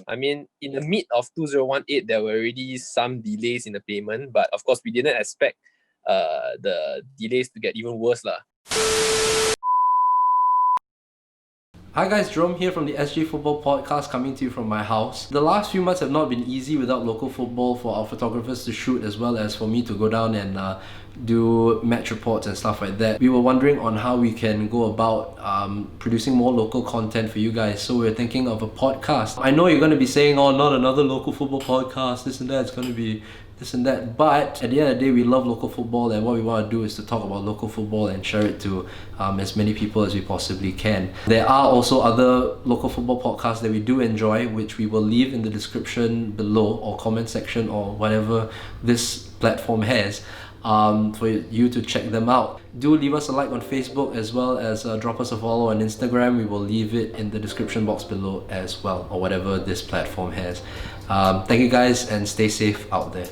I mean, in the mid of 2018, there were already some delays in the payment, but of course, we didn't expect the delays to get even worse lah. Hi guys, Jerome here from the SG Football Podcast, coming to you from my house. The last few months have not been easy without local football for our photographers to shoot, as well as for me to go down and do match reports and stuff like that. We were wondering on how we can go about producing more local content for you guys, so we're thinking of a podcast. I know you're going to be saying, oh, not another local football podcast, this and that, it's going to be this and that, but at the end of the day, we love local football, and what we want to do is to talk about local football and share it to as many people as we possibly can. There are also other local football podcasts that we do enjoy, which we will leave in the description below or comment section or whatever this platform has, for you to check them out. Do leave us a like on Facebook, as well as drop us a follow on Instagram. We will leave it in the description box below as well, or whatever this platform has. Thank you guys, and stay safe out there.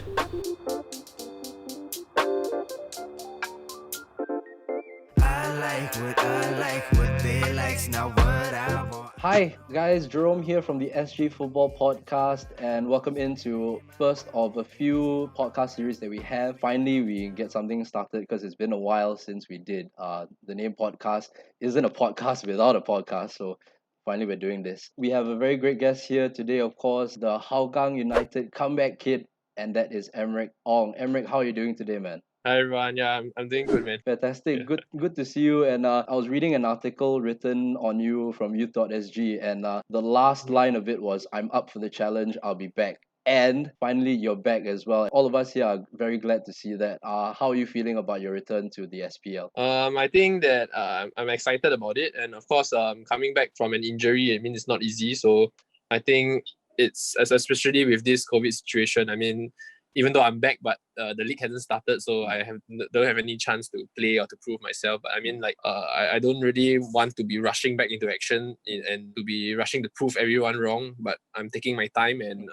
Hi guys, Jerome here from the SG Football Podcast, and welcome into first of a few podcast series that we have. Finally, we get something started because it's been a while since we did. The name podcast isn't a podcast without a podcast, so finally we're doing this. We have a very great guest here today, of course, the Hougang United comeback kid, and that is Emmeric Ong. Emmeric, how are you doing today, man? Hi everyone, yeah, I'm doing good, man. Fantastic. Yeah. Good to see you. And I was reading an article written on you from youth.sg, and the last line of it was, "I'm up for the challenge, I'll be back." And finally, you're back as well. All of us here are very glad to see that. How are you feeling about your return to the SPL? I think that I'm excited about it, and of course, coming back from an injury, I mean, it's not easy. So I think it's especially with this COVID situation. I mean, even though I'm back, but the league hasn't started, so I don't have any chance to play or to prove myself. But I mean, like, I don't really want to be rushing back into action and to be rushing to prove everyone wrong. But I'm taking my time, and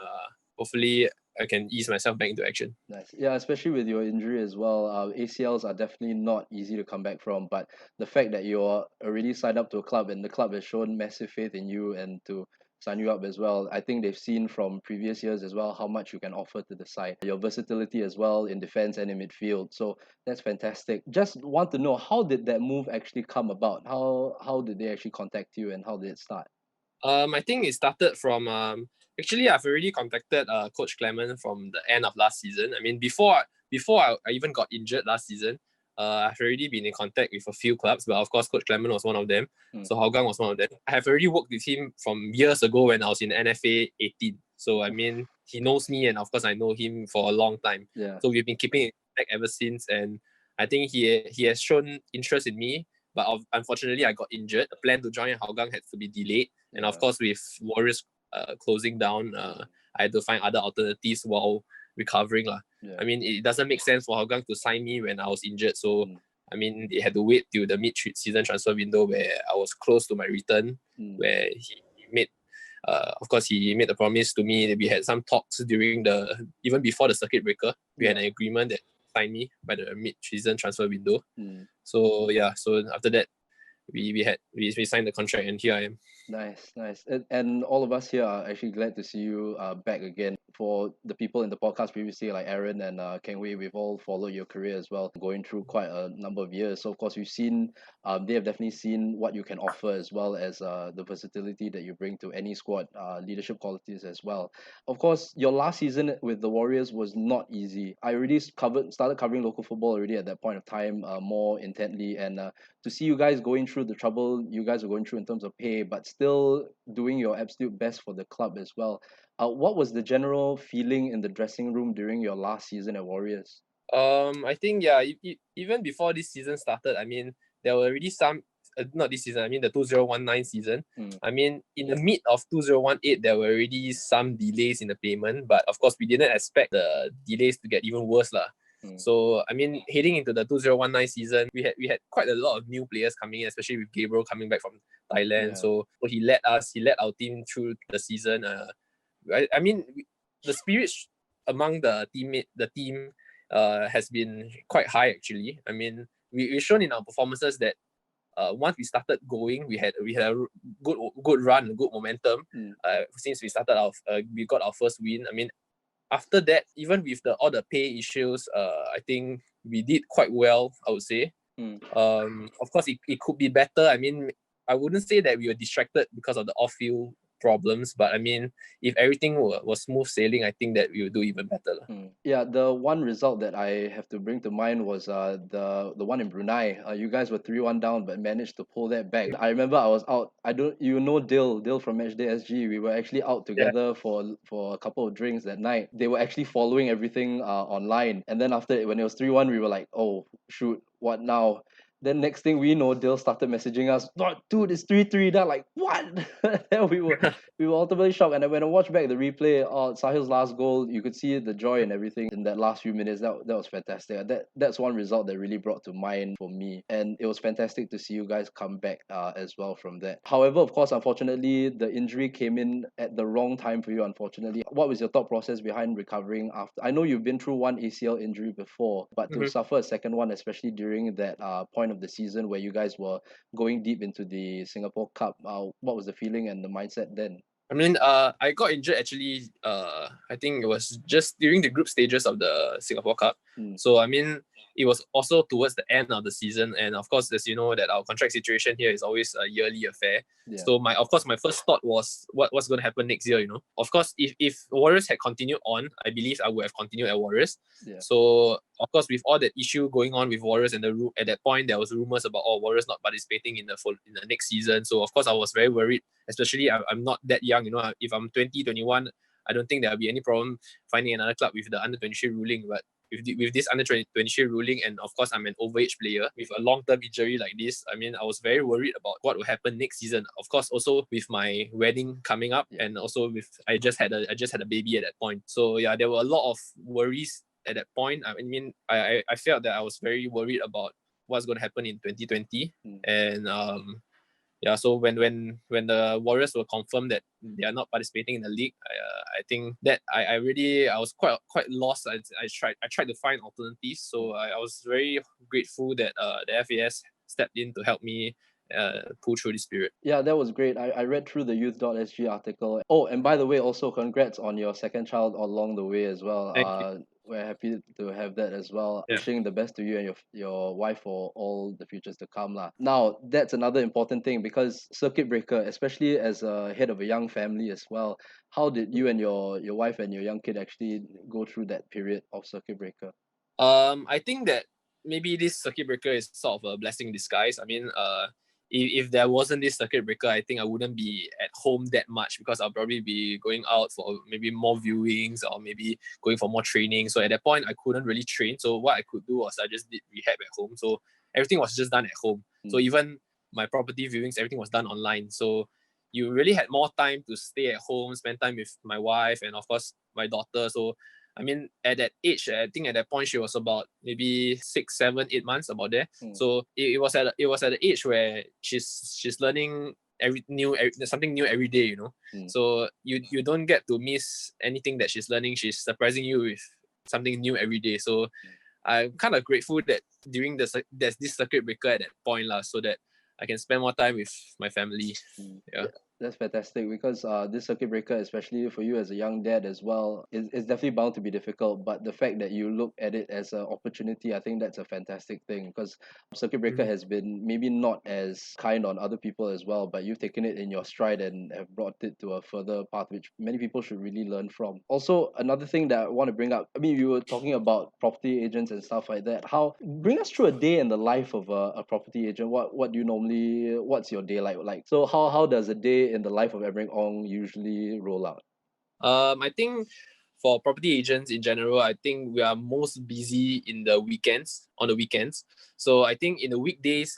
hopefully I can ease myself back into action. Nice. Yeah, especially with your injury as well. ACLs are definitely not easy to come back from, but the fact that you're already signed up to a club and the club has shown massive faith in you and to sign you up as well, I think they've seen from previous years as well how much you can offer to the side. Your versatility as well in defense and in midfield. So that's fantastic. Just want to know, how did that move actually come about? How did they actually contact you, and how did it start? I think it started from actually I've already contacted Coach Clement from the end of last season. I mean, before I even got injured last season, I've already been in contact with a few clubs, but of course Coach Clement was one of them. So Hougang was one of them. I have already worked with him from years ago when I was in NFA 18. So I mean, he knows me, and of course I know him for a long time. Yeah. So we've been keeping in contact ever since, and I think he has shown interest in me. But unfortunately, I got injured. The plan to join Hougang had to be delayed. And of course, with Warriors closing down, I had to find other alternatives while recovering. Yeah. I mean, it doesn't make sense for Hougang to sign me when I was injured. So, I mean, they had to wait till the mid-season transfer window where I was close to my return, where he made, of course, he made a promise to me that we had some talks even before the circuit breaker. We had an agreement that signed me by the mid-season transfer window. So, yeah, so after that, we signed the contract, and here I am. Nice. And all of us here are actually glad to see you back again. For the people in the podcast previously, like Aaron and Keng Wei, we've all followed your career as well, going through quite a number of years. So of course, we've seen, they have definitely seen what you can offer, as well as the versatility that you bring to any squad, leadership qualities as well. Of course, your last season with the Warriors was not easy. I already started covering local football already at that point of time, more intently, and to see you guys going through the trouble you guys are going through in terms of pay, but still doing your absolute best for the club as well. What was the general feeling in the dressing room during your last season at Warriors? I think, yeah, even before this season started, I mean, there were already some, not this season, I mean the 2019 season. I mean, in the mid of 2018, there were already some delays in the payment, but of course we didn't expect the delays to get even worse lah. So I mean, heading into the 2019 season, we had quite a lot of new players coming in, especially with Gabriel coming back from Thailand. Yeah. So he led our team through the season. I mean, the spirit among the team has been quite high actually. I mean, we've shown in our performances that once we started going, we had a good run, a good momentum. Since we started we got our first win. I mean, after that, even with all the pay issues, I think we did quite well, I would say. Of course, it could be better. I mean, I wouldn't say that we were distracted because of the off-field problems, but I mean, if everything was smooth sailing, I think that we would do even better. Yeah, the one result that I have to bring to mind was the one in Brunei. You guys were 3-1 down but managed to pull that back. I remember I was out. Dill from Matchday SG. We were actually out together for a couple of drinks that night. They were actually following everything online, and then after when it was 3-1, we were like, oh shoot, what now? Then next thing we know, Dill started messaging us, "Oh, dude, it's 3-3. They're like, what? Then we were ultimately shocked. And then when I watched back the replay, Sahil's last goal, you could see the joy and everything in that last few minutes. That was fantastic. That's one result that really brought to mind for me. And it was fantastic to see you guys come back as well from that. However, of course, unfortunately, the injury came in at the wrong time for you, unfortunately. What was your thought process behind recovering after? I know you've been through one ACL injury before, but to suffer a second one, especially during that point of the season where you guys were going deep into the Singapore Cup, what was the feeling and the mindset then? I mean, I got injured actually. I think it was just during the group stages of the Singapore Cup. So I mean, it was also towards the end of the season, and of course, as you know, that our contract situation here is always a yearly affair. So my first thought was what's going to happen next year. Of course, if Warriors had continued on, I believe I would have continued at Warriors. So of course, with all that issue going on with Warriors and at that point, there was rumors about Warriors not participating in the next season. So of course, I was very worried. Especially, I'm not that young. If I'm 20, 21, I don't think there'll be any problem finding another club with the under 23 ruling. But with this under 23 ruling, and of course I'm an overage player with a long-term injury like this, I mean, I was very worried about what will happen next season. Of course, also with my wedding coming up, and also with I just had a baby at that point. So yeah, there were a lot of worries at that point. I mean, I felt that I was very worried about what's going to happen in 2020, and yeah, so when the Warriors were confirmed that they are not participating in the league, I think that I was quite lost. I tried to find alternatives. So I was very grateful that the FAS stepped in to help me pull through this period. Yeah, that was great. I read through the youth.sg article. Oh, and by the way, also congrats on your second child along the way as well. Thank you. We're happy to have that as well. Yeah. Wishing the best to you and your wife for all the futures to come lah. Now, that's another important thing because circuit breaker, especially as a head of a young family as well, how did you and your wife and your young kid actually go through that period of circuit breaker? I think that maybe this circuit breaker is sort of a blessing in disguise. I mean, if there wasn't this circuit breaker, I think I wouldn't be at home that much because I'll probably be going out for maybe more viewings or maybe going for more training. So at that point, I couldn't really train. So what I could do was I just did rehab at home. So everything was just done at home. So even my property viewings, everything was done online. So you really had more time to stay at home, spend time with my wife and of course my daughter. So I mean, at that age, I think at that point she was about maybe 6, 7, 8 months about there. So it was at the age where she's learning something new every day. So you don't get to miss anything that she's learning. She's surprising you with something new every day. So I'm kind of grateful that there's this circuit breaker at that point so that I can spend more time with my family. Yeah. That's fantastic because this circuit breaker, especially for you as a young dad as well, is definitely bound to be difficult. But the fact that you look at it as an opportunity, I think that's a fantastic thing because circuit breaker has been maybe not as kind on other people as well, but you've taken it in your stride and have brought it to a further path, which many people should really learn from. Also, another thing that I want to bring up, I mean, you were talking about property agents and stuff like that. Bring us through a day in the life of a property agent. What do you normally, what's your day like? So how does a day in the life of Emmeric Ong usually roll out? I think for property agents in general, I think we are most busy on the weekends. So I think in the weekdays,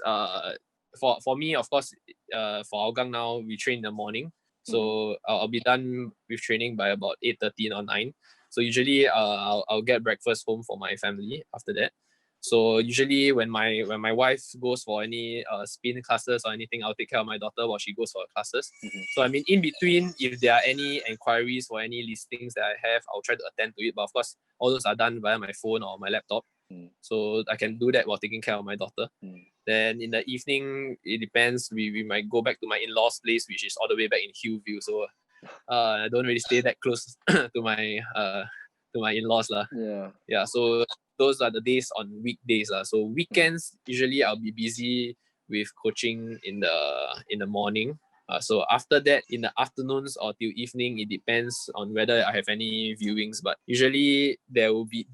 for me, of course, for Hougang now, we train in the morning. So I'll be done with training by about 8:30 or 9. So usually I'll get breakfast home for my family after that. So usually when my wife goes for any spin classes or anything, I'll take care of my daughter while she goes for her classes. So I mean, in between, if there are any inquiries or any listings that I have, I'll try to attend to it. But of course, all those are done via my phone or my laptop. So I can do that while taking care of my daughter. Then in the evening, it depends. We might go back to my in-laws' place, which is all the way back in Hillview. So I don't really stay that close to my in-laws lah. Yeah. So those are the days on weekdays lah. So weekends usually I'll be busy with coaching in the morning. So after that, in the afternoons or till evening, it depends on whether I have any viewings. But usually there will be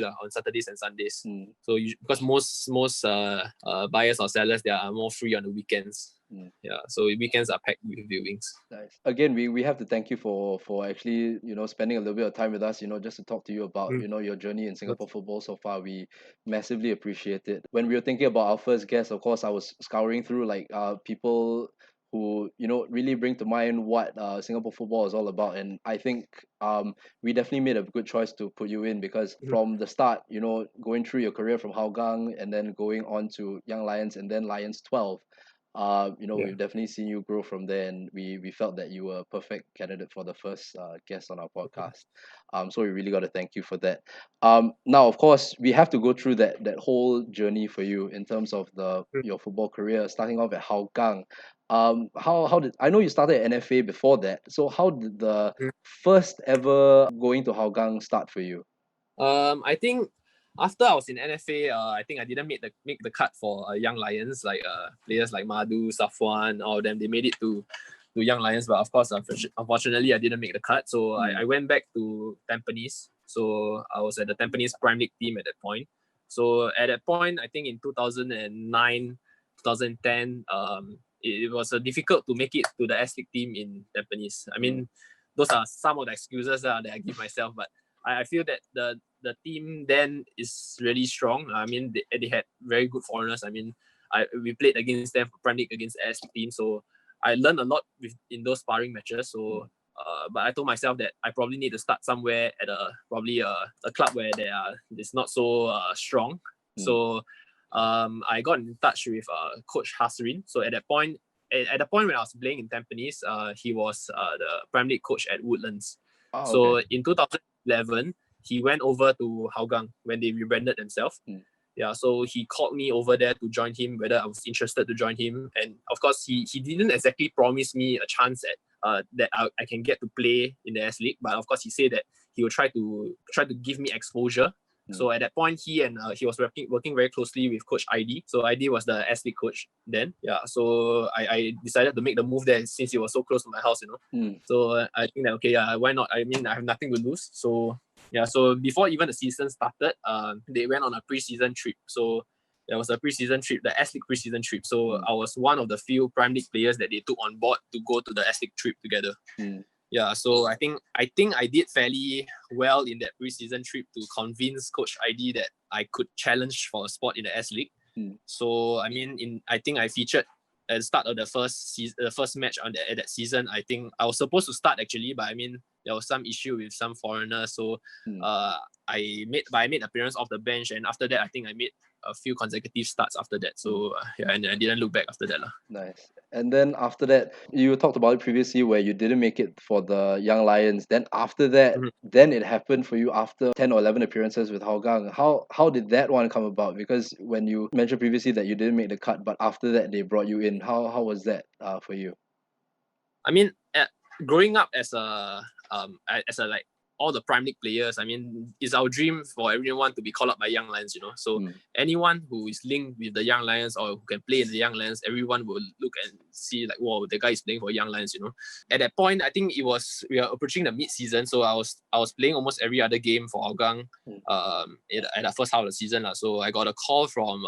lah on Saturdays and Sundays. So because most buyers or sellers, they are more free on the weekends. Yeah, so weekends are packed with viewings. Nice. Again, we have to thank you for actually spending a little bit of time with us, just to talk to you about your journey in Singapore football so far. We massively appreciate it. When we were thinking about our first guest, of course, I was scouring through like people who really bring to mind what Singapore football is all about, and I think we definitely made a good choice to put you in because from the start, going through your career from Hougang and then going on to Young Lions and then Lions 12. We've definitely seen you grow from there, and we felt that you were a perfect candidate for the first guest on our podcast. So we really got to thank you for that. Now, of course, we have to go through that whole journey for you in terms of your football career, starting off at Hougang. How did I know you started at NFA before that? So how did the first ever going to Hougang start for you? I think after I was in NFA, I think I didn't make the cut for Young Lions, like players like Madhu, Safwan, all of them. They made it to Young Lions, but of course, unfortunately, I didn't make the cut. So I went back to Tampines. So I was at the Tampines Prime League team at that point. So at that point, I think in 2009, 2010, it was difficult to make it to the S League team in Tampines. I mean, those are some of the excuses that I give myself, but I feel that the team then is really strong. I mean, they had very good foreigners. I mean, we played against them for Prime League against the S League team, so I learned a lot in those sparring matches. So, but I told myself that I probably need to start somewhere at a club where it's not so strong. So, I got in touch with Coach Hasrin. So at the point when I was playing in Tampines, he was the Prime League coach at Woodlands. So in 2011, he went over to Hougang when they rebranded themselves. Yeah, so he called me over there to join him, whether I was interested to join him. And of course, he didn't exactly promise me a chance at that I can get to play in the S League. But of course, he said that he would try to give me exposure. So at that point, he was working very closely with Coach ID. So ID was the S League coach then. Yeah, so I decided to make the move there since it was so close to my house, So I think that why not? I mean, I have nothing to lose. So yeah, so before even the season started, they went on a preseason trip. So there was a preseason trip, the S League preseason trip. So I was one of the few Prime League players that they took on board to go to the S League trip together. Yeah, so I think I did fairly well in that preseason trip to convince Coach ID that I could challenge for a spot in the S League. So I mean, I think I featured at the start of the first match at that season. I think I was supposed to start actually, but I mean there was some issue with some foreigners. So I made appearance off the bench, and after that I think I made a few consecutive starts after that. So and I didn't look back after that lah. Nice. And then after that, you talked about it previously where you didn't make it for the Young Lions. Then after that, then it happened for you after 10 or 11 appearances with Hougang. How did that one come about? Because when you mentioned previously that you didn't make the cut, but after that they brought you in. How was that for you? I mean, growing up as a like all the Prime League players, I mean, it's our dream for everyone to be called up by Young Lions, So anyone who is linked with the Young Lions or who can play in the Young Lions, everyone will look and see like, wow, the guy is playing for Young Lions, At that point, I think we are approaching the mid-season, so I was playing almost every other game for Hougang at the first half of the season. So I got a call from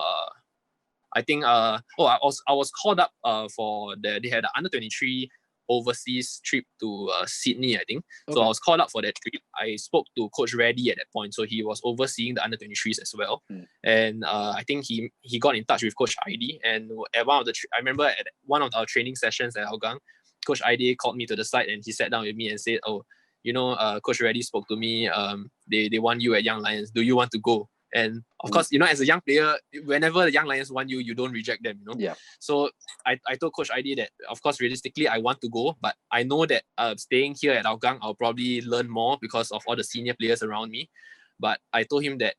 I think I was called up for they had an under-23 overseas trip to Sydney, I think. Okay. So I was called up for that trip. I spoke to Coach Reddy at that point. So he was overseeing the under-23s as well. And I think he got in touch with Coach ID. And at I remember at one of our training sessions at Hougang, Coach ID called me to the side and he sat down with me and said, Coach Reddy spoke to me. They want you at Young Lions. Do you want to go? And of course, as a young player, whenever the Young Lions want you, you don't reject them, Yeah. So I told Coach ID that, of course, realistically, I want to go, but I know that staying here at Hougang, I'll probably learn more because of all the senior players around me. But I told him that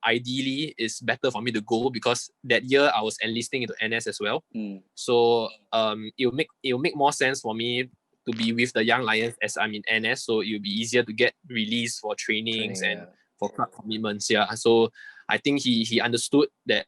ideally it's better for me to go because that year I was enlisting into NS as well. So it'll make more sense for me to be with the Young Lions as I'm in NS, so it'll be easier to get released for trainings and for club commitments. Yeah, so I think he understood that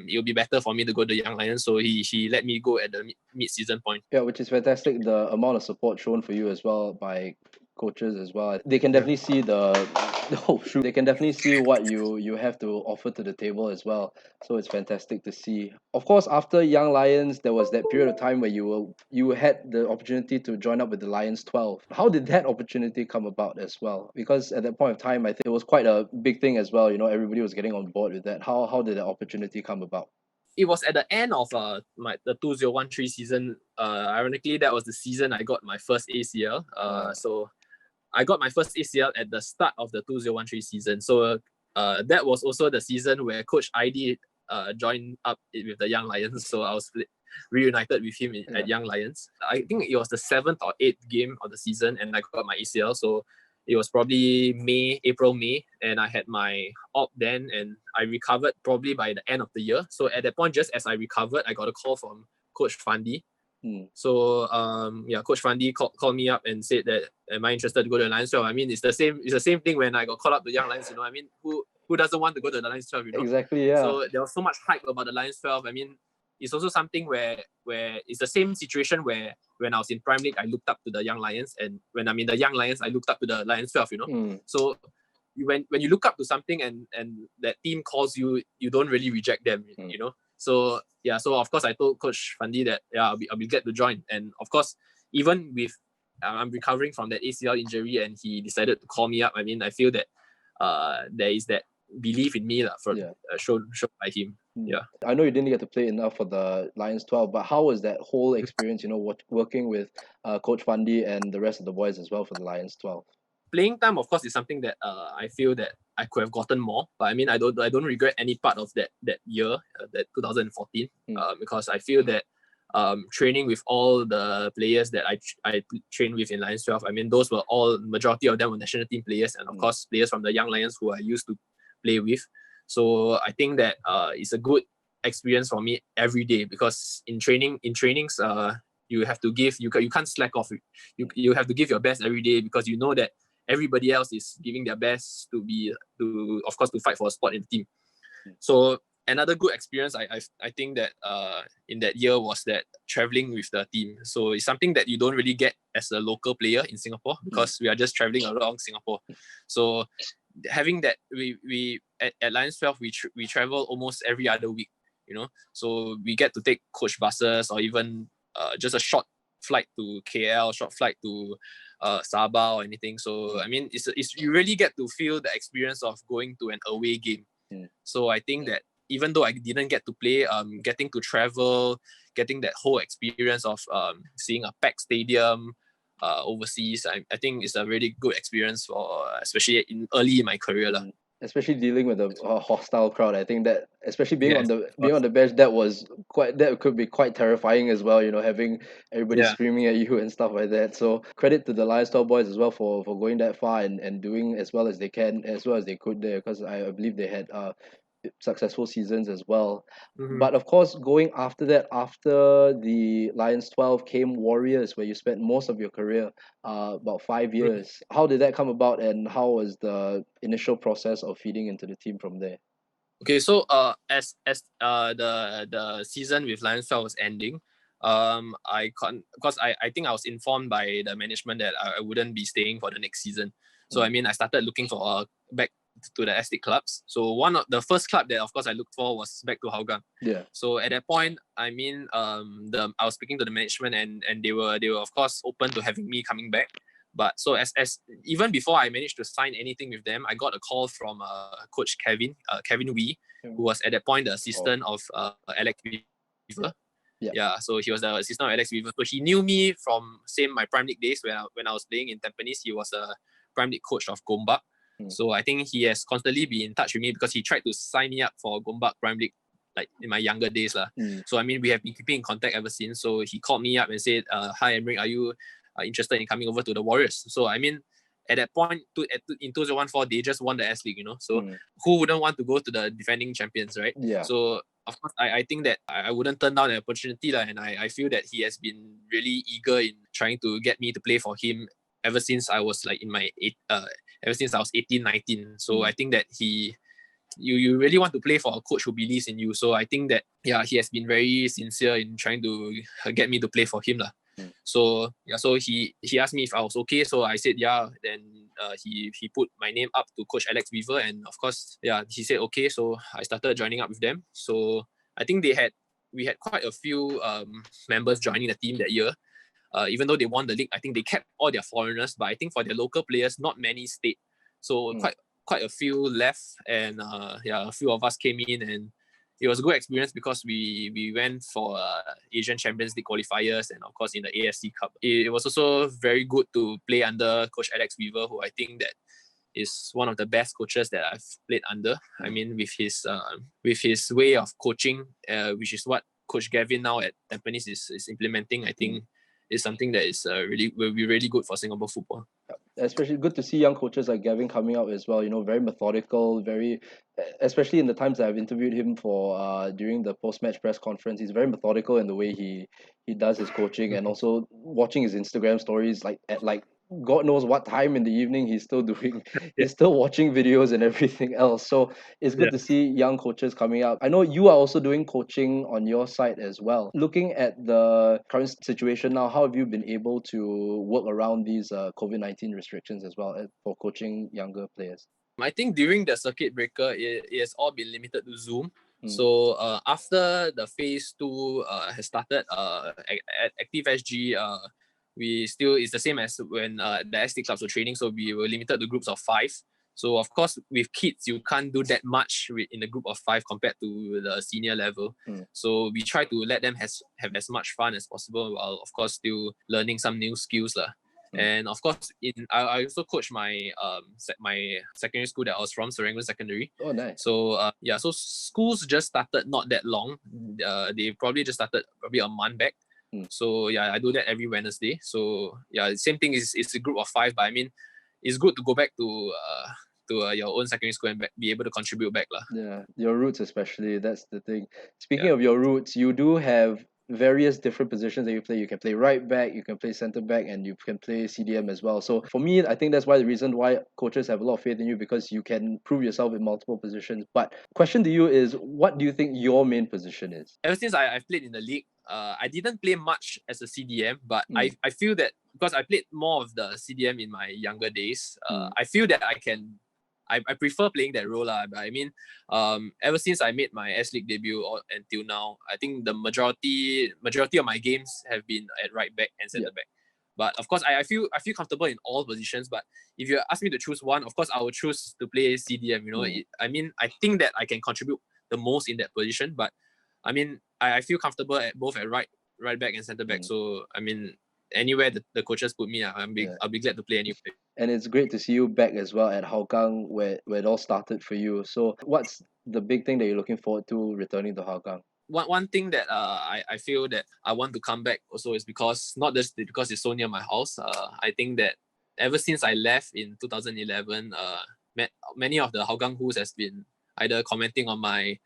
it'll be better for me to go to Young Lions, so he let me go at the mid-season point. Yeah, which is fantastic. The amount of support shown for you as well by coaches as well. They can definitely see they can definitely see what you have to offer to the table as well. So it's fantastic to see. Of course, after Young Lions, there was that period of time where you had the opportunity to join up with the Lions 12. How did that opportunity come about as well? Because at that point of time, I think it was quite a big thing as well. Everybody was getting on board with that. How did that opportunity come about? It was at the end of the 2013 season. Ironically, that was the season I got my first ACL. So I got my first ACL at the start of the 2013 season. So that was also the season where Coach ID joined up with the Young Lions. So I was reunited with him at Young Lions. I think it was the 7th or 8th game of the season, and I got my ACL. So it was probably April, May, and I had my op then, and I recovered probably by the end of the year. So at that point, just as I recovered, I got a call from Coach Fandi. So Coach Fandi called me up and said that, am I interested to go to the Lions 12? I mean, it's the same thing when I got called up to Young Lions, I mean, who doesn't want to go to the Lions 12, Exactly, yeah. So there was so much hype about the Lions 12. I mean, it's also something where it's the same situation where when I was in Prime League, I looked up to the Young Lions, and when I'm in the Young Lions, I looked up to the Lions 12, So when you look up to something and that team calls you, you don't really reject them, So so of course I told Coach Fandi that I'll be glad to join, and of course even with I'm recovering from that ACL injury and he decided to call me up. I mean, I feel that there is that belief in me shown by him. I know you didn't get to play enough for the Lions 12, but how was that whole experience, working with Coach Fandi and the rest of the boys as well for the Lions 12? Playing time, of course, is something that I feel that I could have gotten more, but I mean, I don't regret any part of that year, that 2014, because I feel that training with all the players that I trained with in Lions 12, I mean, those were all, majority of them were national team players, and of course players from the Young Lions who I used to play with. So I think that it's a good experience for me every day, because in trainings you have to give, you can't slack off. You have to give your best every day, because you know that everybody else is giving their best to fight for a spot in the team. So another good experience I think that in that year was that traveling with the team. So it's something that you don't really get as a local player in Singapore, because we are just traveling around Singapore. So having that, we at Lions 12 we travel almost every other week, so we get to take coach buses, or even just a short flight to KL, short flight to Sabah or anything. So I mean, it's you really get to feel the experience of going to an away game. So I think that even though I didn't get to play, getting to travel, getting that whole experience of seeing a packed stadium overseas, I think it's a really good experience for, especially early in my career. Especially dealing with a hostile crowd. I think that, especially being on the bench, that could be quite terrifying as well, having everybody screaming at you and stuff like that. So credit to the Lions 12 boys as well for going that far and doing as well as they can, as well as they could there, because I believe they had successful seasons as well. But of course, going after that, after the Lions 12 came Warriors, where you spent most of your career, about 5 years. How did that come about, and how was the initial process of feeding into the team from there? Okay, so as the season with Lions 12 was ending, I think I was informed by the management that I wouldn't be staying for the next season. So I mean, I started looking for back to the estate clubs. So one of the first club that of course I looked for was back to Hougang. So at that point, I mean, I was speaking to the management, and they were of course open to having me coming back. But so as even before I managed to sign anything with them, I got a call from Coach Kevin Wee, who was at that point the assistant of Alex Weaver. So he was the assistant of Alex Weaver. So he knew me from my Prime League days when I was playing in Tampines. He was a Prime League coach of Gombak. So I think he has constantly been in touch with me, because he tried to sign me up for Gombak Prime League, like in my younger days. So I mean, we have been keeping in contact ever since. So he called me up and said, hi Emmeric, are you interested in coming over to the Warriors? So I mean, at that point in 2014 they just won the S League, so who wouldn't want to go to the defending champions, right? Yeah. So of course I think that I wouldn't turn down the opportunity, and I feel that he has been really eager in trying to get me to play for him ever since I was like ever since I was 18, 19. So I think that you really want to play for a coach who believes in you. So I think that he has been very sincere in trying to get me to play for him lah. So he asked me if I was okay. So I said yeah. Then he put my name up to Coach Alex Weaver, and of course he said okay. So I started joining up with them. So I think we had quite a few members joining the team that year. Even though they won the league, I think they kept all their foreigners, but I think for their local players, not many stayed. So quite a few left, and a few of us came in, and it was a good experience because we went for Asian Champions League qualifiers, and of course in the AFC Cup. It was also very good to play under Coach Alex Weaver, who I think that is one of the best coaches that I've played under. I mean, with his way of coaching, which is what Coach Gavin now at Tampines is implementing, I think is something that will be really good for Singapore football. Especially good to see young coaches like Gavin coming up as well, very methodical, especially in the times that I've interviewed him for during the post-match press conference. He's very methodical in the way he does his coaching, and also watching his Instagram stories at God knows what time in the evening he's still doing. He's still watching videos and everything else. So it's good to see young coaches coming up. I know you are also doing coaching on your side as well. Looking at the current situation now, how have you been able to work around these COVID-19 restrictions as well for coaching younger players? I think during the circuit breaker, it has all been limited to Zoom. So after the phase 2 has started, at Active SG, it's the same as when the ST clubs were training, so we were limited to groups of 5. So of course with kids you can't do that much in a group of 5 compared to the senior level. So we try to let them have as much fun as possible, while of course still learning some new skills lah. And of course, I also coach my my secondary school that I was from, Serangoon Secondary. Oh, nice. So so schools just started not that long. They probably just started probably a month back. So I do that every Wednesday. So same thing it's a group of 5, but I mean, it's good to go back to your own secondary school and be able to contribute back lah. Yeah, your roots especially. That's the thing. Speaking of your roots, you do have various different positions that you play. You can play right back, you can play center back, and you can play CDM as well. So for me, I think that's the reason why coaches have a lot of faith in you, because you can prove yourself in multiple positions. But question to you is, what do you think your main position is? Ever since I've played in the league, I didn't play much as a CDM, but I feel that because I played more of the CDM in my younger days, I feel that I prefer playing that role lah. But I mean, ever since I made my S League debut until now, I think the majority of my games have been at right back and centre back. But of course, I feel comfortable in all positions. But if you ask me to choose one, of course, I would choose to play CDM. I mean, I think that I can contribute the most in that position. But I mean, I feel comfortable both at right back and centre back. So I mean, anywhere the coaches put me, I'll be glad to play anywhere. And it's great to see you back as well at Hougang, where it all started for you. So what's the big thing that you're looking forward to returning to Hougang? One thing that I feel that I want to come back also is not just because it's so near my house. I think that ever since I left in 2011, many of the Hougang Who's has been either commenting on my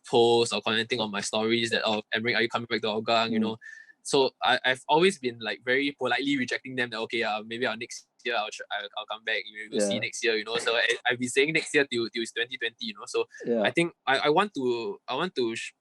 posts or commenting on my stories that, Emmeric, are you coming back to Hougang? So I've always been like very politely rejecting them that maybe next year I'll come back. We'll see next year, So I've been saying next year till 2020, So I think I want to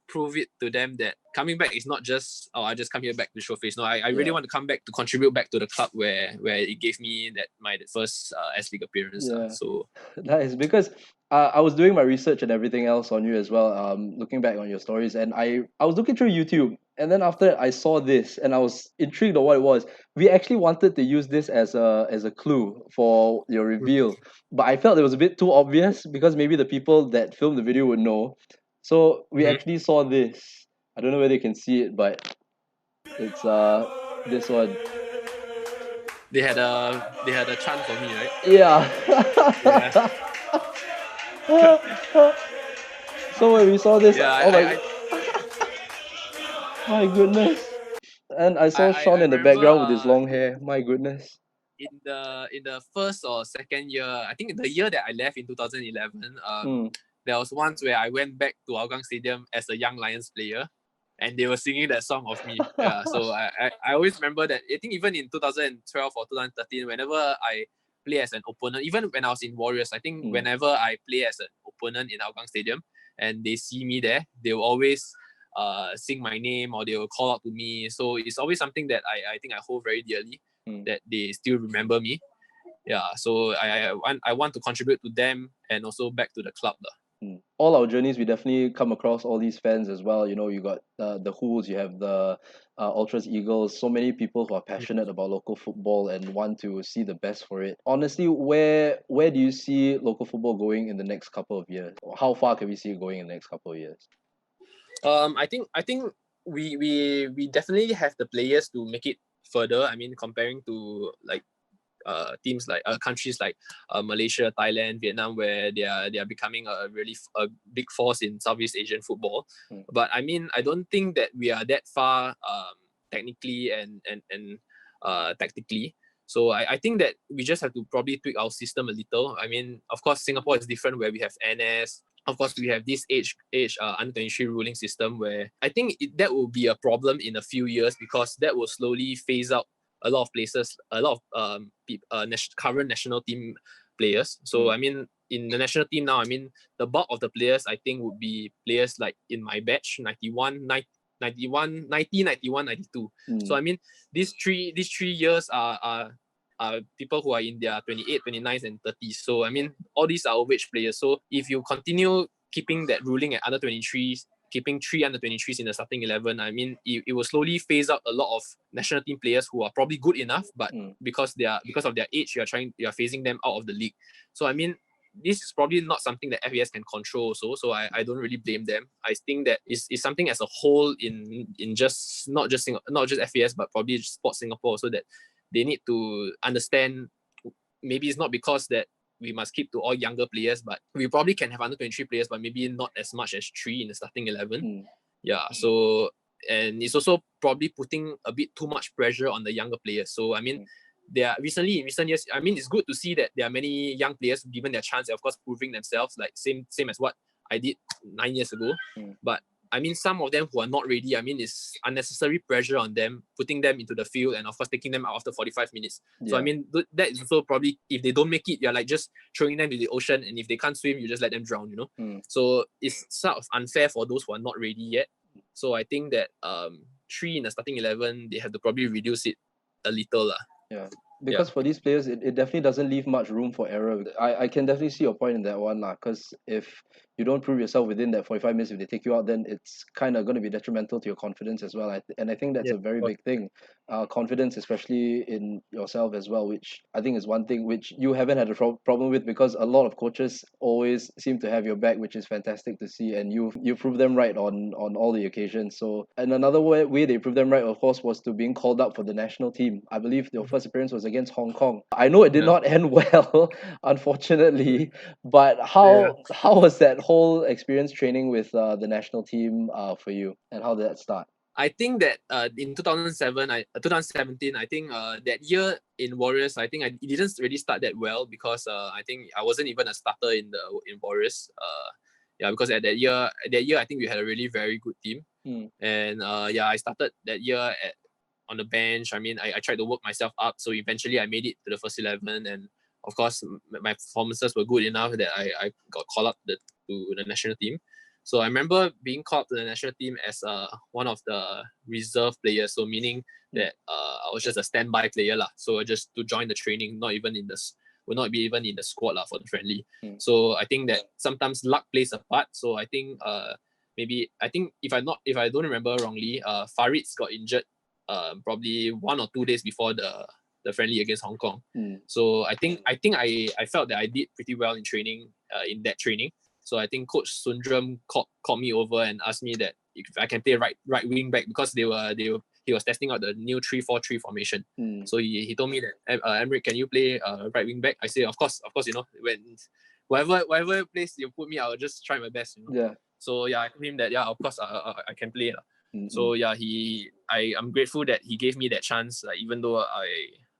prove it to them that coming back is not just I just come here back to show face. No, I really want to come back to contribute back to the club where it gave me my first S League appearance. So that is because I was doing my research and everything else on you as well, looking back on your stories, and I was looking through YouTube, and then after that I saw this and I was intrigued on what it was. We actually wanted to use this as a clue for your reveal, but I felt it was a bit too obvious because maybe the people that filmed the video would know. So we actually saw this. I don't know whether you can see it, but it's this one. They had a chant for me, right? Yeah. So when we saw this, my goodness. And I saw Sean in the background with his long hair. My goodness. in the first or second year, I think the year that I left in 2011, there was once where I went back to Hougang Stadium as a young Lions player, and they were singing that song of me. Yeah, so I always remember that. I think even in 2012 or 2013, whenever I play as an opponent, even when I was in Warriors, I think whenever I play as an opponent in Hougang Stadium and they see me there, they will always sing my name or they will call out to me. So it's always something that I think I hold very dearly, that they still remember me. Yeah, so I want to contribute to them and also back to the club. All our journeys, we definitely come across all these fans as well. You know, you got the Who's, you have the Ultras Eagles, so many people who are passionate about local football and want to see the best for it. Honestly, where do you see local football going in the next couple of years? How far can we see it going in the next couple of years? I think we definitely have the players to make it further. I mean, comparing to like teams like countries like Malaysia, Thailand, Vietnam, where they are becoming a really big force in Southeast Asian football. But I mean, I don't think that we are that far technically and tactically. So I think that we just have to probably tweak our system a little. I mean, of course, Singapore is different where we have NS. Of course, we have this age under 23 ruling system where I think that will be a problem in a few years because that will slowly phase out a lot of places, a lot of current national team players. So I mean, in the national team now, I mean, the bulk of the players I think would be players like in my batch, 91, 91, 90, 91, 92. So I mean, these three years are people who are in their 28, 29s and 30s. So I mean, all these are overage players. So if you continue keeping that ruling at under 23s, keeping 3 under 23s in the starting 11, I mean, it will slowly phase out a lot of national team players who are probably good enough, but because of their age, you are phasing them out of the league. So I mean, this is probably not something that FAS can control also, so I don't really blame them. I think that it's something as a whole in just not just FAS, but probably Sports Singapore, so that they need to understand. Maybe it's not because that we must keep to all younger players, but we probably can have under 23 players, but maybe not as much as 3 in the starting 11. Yeah, so, and it's also probably putting a bit too much pressure on the younger players. So, I mean, in recent years, I mean, it's good to see that there are many young players given their chance, of course, proving themselves, like same as what I did 9 years ago. But I mean, some of them who are not ready, I mean, it's unnecessary pressure on them, putting them into the field and, of course, taking them out after 45 minutes. So, I mean, that is also probably, if they don't make it, you're like just throwing them to the ocean. And if they can't swim, you just let them drown, you know? So, it's sort of unfair for those who are not ready yet. So, I think that 3 in the starting 11, they have to probably reduce it a little. Yeah. Because for these players, it definitely doesn't leave much room for error. I can definitely see your point in that one, because if you don't prove yourself within that 45 minutes, if they take you out, then it's kind of going to be detrimental to your confidence as well. And I think that's a very big thing. Confidence, especially in yourself as well, which I think is one thing which you haven't had a problem with, because a lot of coaches always seem to have your back, which is fantastic to see. And you prove them right on all the occasions. So, and another way they proved them right, of course, was to being called up for the national team. I believe your first appearance was against Hong Kong. I know it did not end well, unfortunately, but how was that whole experience training with the national team for you, and how did that start? I think that in 2017, I think that year in Warriors, I think it didn't really start that well because I think I wasn't even a starter in Warriors. Because at that year, I think we had a really very good team, and I started that year on the bench. I mean, I tried to work myself up, so eventually I made it to the first 11, and of course my performances were good enough that I got called up to the national team. So I remember being called to the national team as one of the reserve players. So meaning that I was just a standby player lah. So just to join the training, not even in the will not be even in the squad lah for the friendly. So I think that sometimes luck plays a part. So I think if I don't remember wrongly, Farid's got injured probably 1 or 2 days before the friendly against Hong Kong. So I think I felt that I did pretty well in training in that training. So I think Coach Sundram called me over and asked me that if I can play right wing back, because he was testing out the new 3-4-3 formation. So he told me that Emmeric, can you play right wing back? I say of course, you know, when whatever place you put me, I'll just try my best, you know. Yeah. So I told him that of course I can play. So I'm grateful that he gave me that chance, like even though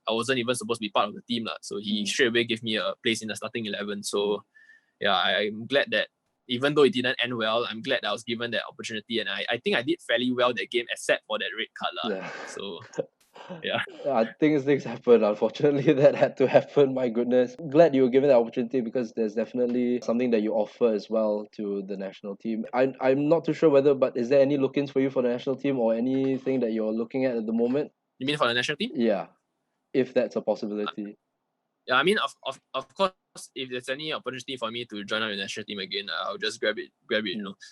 I wasn't even supposed to be part of the team. So he straight away gave me a place in the starting 11. So yeah, I'm glad that even though it didn't end well, I'm glad that I was given that opportunity. And I think I did fairly well that game except for that red card. Yeah. So yeah. Things happen. Unfortunately, that had to happen. My goodness. Glad you were given the opportunity because there's definitely something that you offer as well to the national team. I'm not too sure but is there any look-ins for you for the national team or anything that you're looking at the moment? You mean for the national team? Yeah, if that's a possibility. Yeah, I mean, of course, if there's any opportunity for me to join out the national team again, I'll just grab it.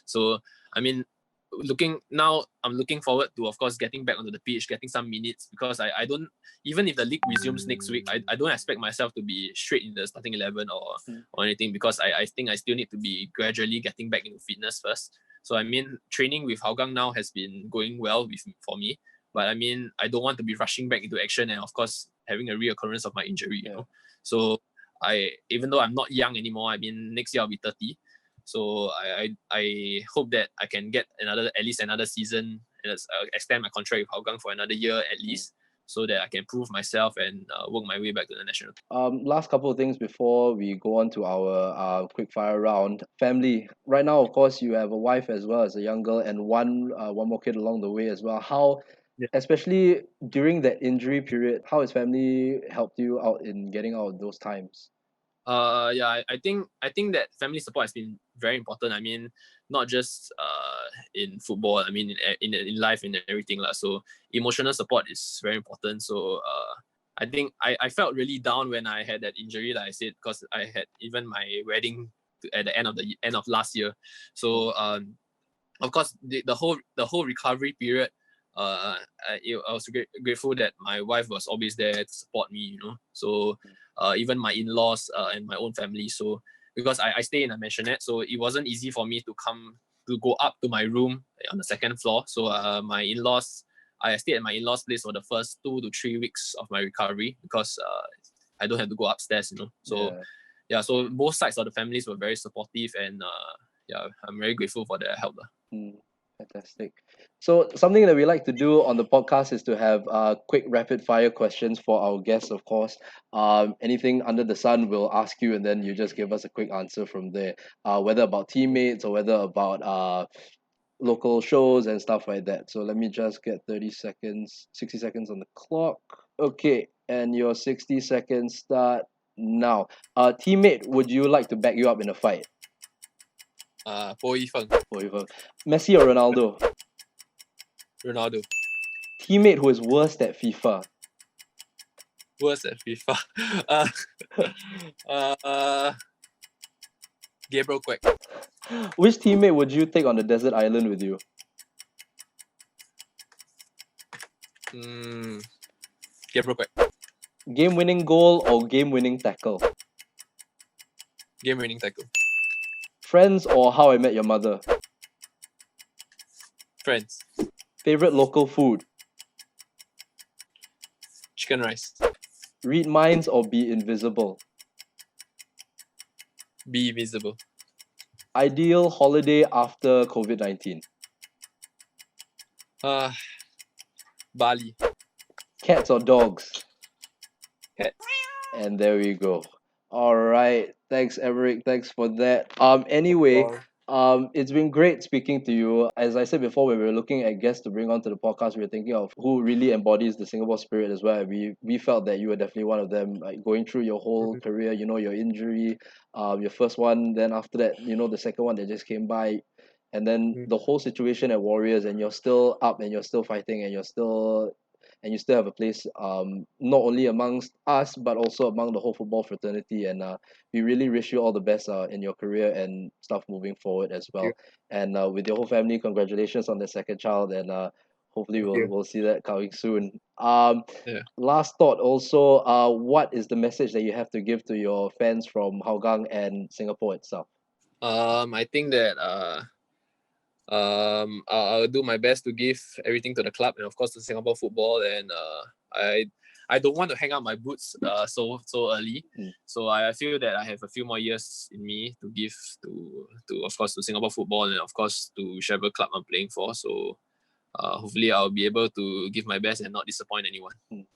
So, I mean, I'm looking forward to, of course, getting back onto the pitch, getting some minutes, because I don't, even if the league resumes next week, I don't expect myself to be straight in the starting 11 or anything, because I think I still need to be gradually getting back into fitness first. So, I mean, training with Hougang now has been going well for me. But I mean, I don't want to be rushing back into action and, of course, having a reoccurrence of my injury, you know. So even though I'm not young anymore, I mean, next year I'll be 30. So I hope that I can get at least another season and extend my contract with Hougang for another year at least, so that I can prove myself and work my way back to the national team. Last couple of things before we go on to our quick fire round. Family. Right now, of course, you have a wife as well as a young girl and one more kid along the way as well. How, especially during that injury period, how has family helped you out in getting out of those times? I think that family support has been very important. I mean, not just in football, I mean in life and everything. So emotional support is very important. So I think I felt really down when I had that injury, like I said, because I had even my wedding at the end of last year. So of course the whole recovery period, I was grateful that my wife was always there to support me, you know. So even my in-laws and my own family. So because I stay in a maisonette, so it wasn't easy for me to go up to my room on the second floor. So I stayed at my in-laws place for the first 2 to 3 weeks of my recovery because I don't have to go upstairs, you know. So so both sides of the families were very supportive, and I'm very grateful for their help. Fantastic. So something that we like to do on the podcast is to have quick rapid fire questions for our guests, of course. Anything under the sun we'll ask you and then you just give us a quick answer from there. Whether about teammates or whether about local shows and stuff like that. So let me just get 60 seconds on the clock. Okay, and your 60 seconds start now. Teammate, would you like to back you up in a fight? Po Yifeng. Messi or Ronaldo? Ronaldo. Teammate who is worst at FIFA? Worst at FIFA. Gabriel Quack. Which teammate would you take on the desert island with you? Gabriel Quack. Game-winning goal or game-winning tackle? Game-winning tackle. Friends or How I Met Your Mother? Friends. Favorite local food? Chicken rice. Read minds or be invisible? Be visible. Ideal holiday after COVID-19? Bali. Cats or dogs? Cats. And there we go. All right. Thanks, Emmeric. Thanks for that. Anyway, it's been great speaking to you. As I said before, when we were looking at guests to bring onto the podcast, we were thinking of who really embodies the Singapore spirit as well. We felt that you were definitely one of them. Like going through your whole career, you know, your injury, your first one, then after that, you know, the second one that just came by, and then the whole situation at Warriors, and you're still up and you're still fighting and you still have a place not only amongst us but also among the whole football fraternity, and we really wish you all the best in your career and stuff moving forward as well. And with your whole family, congratulations on the second child, and hopefully we'll see that coming soon. Last thought also, what is the message that you have to give to your fans from Hougang and Singapore itself? I think that I'll do my best to give everything to the club and of course to Singapore football, and I don't want to hang out my boots so early. So I feel that I have a few more years in me to give to of course to Singapore football and of course to whichever club I'm playing for. So hopefully I'll be able to give my best and not disappoint anyone.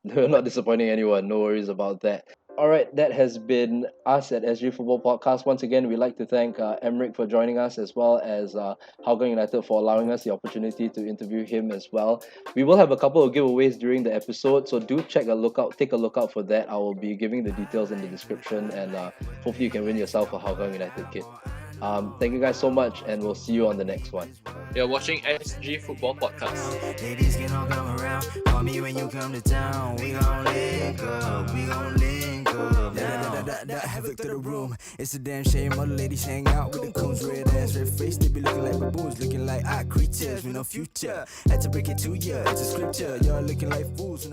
We're not disappointing anyone. No worries about that. All right, that has been us at SG Football Podcast. Once again, we'd like to thank Emmeric for joining us, as well as Hougang United for allowing us the opportunity to interview him as well. We will have a couple of giveaways during the episode, so do take a look out for that. I will be giving the details in the description, and hopefully you can win yourself a Hougang United kit. Thank you guys so much, and we'll see you on the next one. You're watching SG Football Podcast. Ladies can all come around. Call me when you come to town. We gon' link up. We gon' link up. Havoc to the room. It's a damn shame all the ladies hang out with the coons. Red ass, red face. They be looking like baboons. Looking like creatures with no future. Had to break it to ya. It's a scripture. Y'all looking like fools.